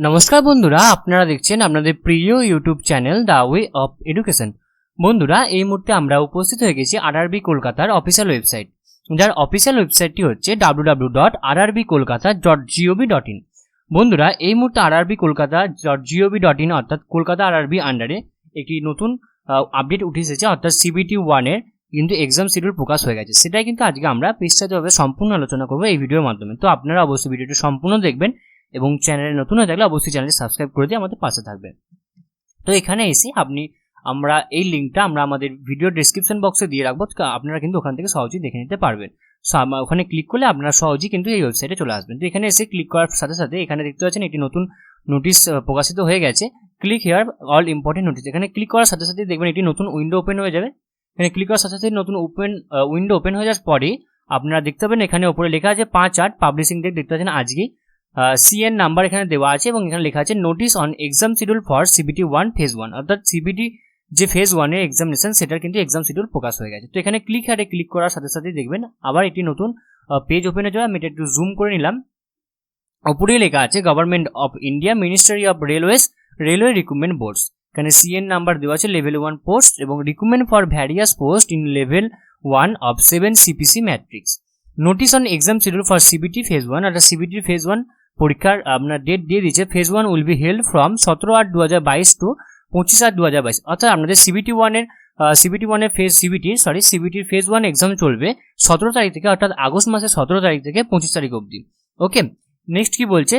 নমস্কার বন্ধুরা, আপনারা দেখছেন আপনাদের প্রিয় YouTube channel the way of education. বন্ধুরা, এই মুহূর্তে আমরা উপস্থিত হয়ে গেছি আরআরবি কলকাতার অফিসিয়াল ওয়েবসাইট, যার অফিসিয়াল ওয়েবসাইটটি হচ্ছে www.rrbkolkata.gov.in। বন্ধুরা, এই মুহূর্তে আরআরবি kolkata.gov.in অর্থাৎ কলকাতা আরআরবি আন্ডারে একটি নতুন আপডেট উঠে এসেছে, অর্থাৎ CBT 1 এর কিন্তু এক্সাম শিডিউল প্রকাশ হয়ে গেছে। সেটাই কিন্তু আজকে আমরা বিস্তারিতভাবে সম্পূর্ণ আলোচনা করবো এই ভিডিওর মাধ্যমে। তো আপনারা অবশ্যই ভিডিওটি সম্পূর্ণ দেখবেন এবং চ্যানেলে নতুন হয়ে থাকলে অবশ্যই চ্যানেলটি সাবস্ক্রাইব করে দিয়ে আমাদের পাশে থাকবেন। তো এখানে এসে আমরা এই লিঙ্কটা আমরা আমাদের ভিডিও ডেসক্রিপশন বক্সে দিয়ে রাখবো, আপনারা কিন্তু ওখান থেকে সহজেই দেখে নিতে পারবেন। সো ওখানে ক্লিক করলে আপনারা সহজেই কিন্তু এই ওয়েবসাইটে চলে আসবেন। তো এখানে এসে ক্লিক করার সাথে সাথে এখানে দেখতে পাচ্ছেন একটি নতুন নোটিশ প্রকাশিত হয়ে গেছে, click here all important notice. এখানে ক্লিক করার সাথে সাথে দেখবেন একটি নতুন উইন্ডো ওপেন হয়ে যাবে। এখানে ক্লিক করার সাথে সাথে নতুন উইন্ডো ওপেন হয়ে যাওয়ার পরে আপনারা দেখতে পাবেন এখানে উপরে লেখা আছে 5/8 পাবলিশিং ডেট দেখতে পাচ্ছেন আজকে। CN নাম্বার এখানে দেওয়া আছে এবং এখানে লেখা আছে notice on exam schedule for CBT 1 phase 1, অর্থাৎ CBT যে ফেজ 1 এর এক্সামিনেশন সেটার কিন্তু এক্সাম শিডিউল প্রকাশ হয়ে গেছে। তো এখানে ক্লিক হারে ক্লিক করার সাথে সাথে দেখবেন আবার একটি নতুন পেজ ওপেন হয়ে যাবে। আমি এটা একটু জুম করে নিলাম। উপরেই লেখা আছে government of India ministry of railways railway recruitment boards. এখানে CN নাম্বার দেওয়া আছে লেভেল 1 পোস্ট এবং recruitment for various post in level 1 of 7 CPC matrix. Notice on exam schedule for CBT phase 1, অর্থাৎ CBT ফেজ 1 পরীক্ষার আপনার date দিয়ে দিচ্ছে। Phase 1 will be held from 17/8/2022 to 25/8/2022, অর্থাৎ আপনাদের CBT 1 এর CBTর ফেজ 1 এক্সাম চলবে 17 তারিখ থেকে, অর্থাৎ আগস্ট মাসের 17 তারিখ থেকে 25 তারিখ অবধি। ওকে, নেক্সট কি বলছে,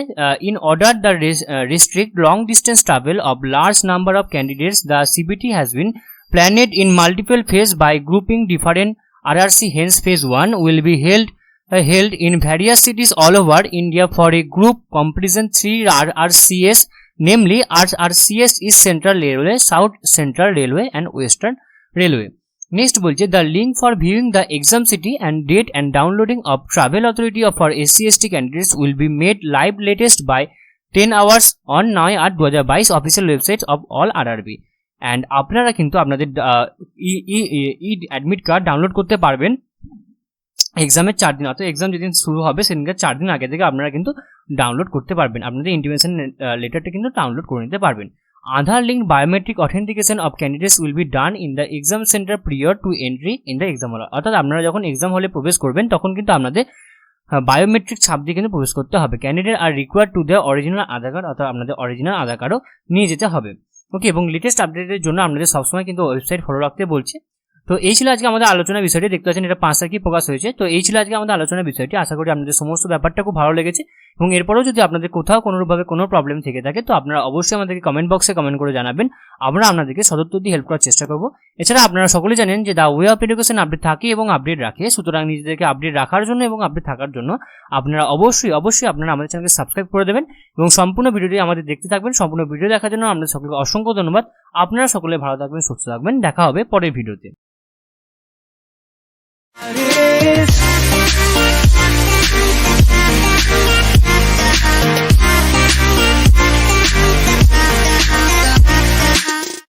in order the restrict long distance travel of large number of candidates the CBT has been planned in multiple phase by grouping different RRC, hence phase 1 will be held in various cities all over India for a group comprising 3 RRCS, namely RRCS is Central Railway, South Central Railway and Western Railway. Next bolche, the link for viewing the exam city and date and downloading of travel authority for SC/ST candidates will be made live latest by 10 hours on 9/8/2022 official website of all RRB. And আপনারা কিন্তু আপনাদের admit card download করতে পারবেন এক্সামের 4 দিন, অর্থাৎ exam যেদিন শুরু হবে সেদিনকার 4 দিন আগে থেকে আপনারা কিন্তু ডাউনলোড করতে পারবেন। আপনাদের ইন্টিমেশন লেটারটা কিন্তু ডাউনলোড করে নিতে পারবেন। Aadhaar link biometric authentication of candidates will be done in the exam centre prior to entry in the exam hall, অর্থাৎ আপনারা যখন এক্সাম হলে প্রবেশ করবেন তখন কিন্তু আপনাদের বায়োমেট্রিক ছাপ দিয়ে কিন্তু প্রবেশ করতে হবে। Candidate R required to their original Aadhaar card, অর্থাৎ আপনাদের অরিজিনাল আধার কার্ডও নিয়ে যেতে হবে। ওকে, এবং লেটেস্ট আপডেটের জন্য আপনাদের সবসময় কিন্তু ওয়েবসাইট ফলো রাখতে বলছে। তো এই ছিল আজকে আমাদের আলোচনার বিষয়টি, দেখতে পাচ্ছেন এটা 5 তারিখে প্রকাশ হয়েছে। তো এই ছিল আজকে আমাদের আলোচনার বিষয়টি। আশা করি আপনাদের সমস্ত ব্যাপারটা খুব ভালো লেগেছে এবং এরপরেও যদি আপনাদের কোথাও কোনোভাবে কোনো প্রবলেম থেকে থাকে তো আপনারা অবশ্যই আমাদেরকে কমেন্ট বক্সে কমেন্ট করে জানাবেন, আমরা আপনাদেরকে সদুত্তর দিয়ে হেল্প করার চেষ্টা করব। এছাড়া আপনারা সকলেই জানেন যে the way of education update থাকে এবং আপডেট রাখে, সুতরাং নিজেদেরকে আপডেট রাখার জন্য এবং আপডেট থাকার জন্য আপনারা অবশ্যই আপনারা আমাদের চ্যানেলকে সাবস্ক্রাইব করে দেবেন এবং সম্পূর্ণ ভিডিওটি আমাদের দেখতে থাকবেন। সম্পূর্ণ ভিডিও দেখার জন্য আপনাদের সকলকে অসংখ্য ধন্যবাদ। আপনারা সকলে ভালো থাকবেন, সুস্থ থাকবেন, দেখা হবে পরের ভিডিওতে।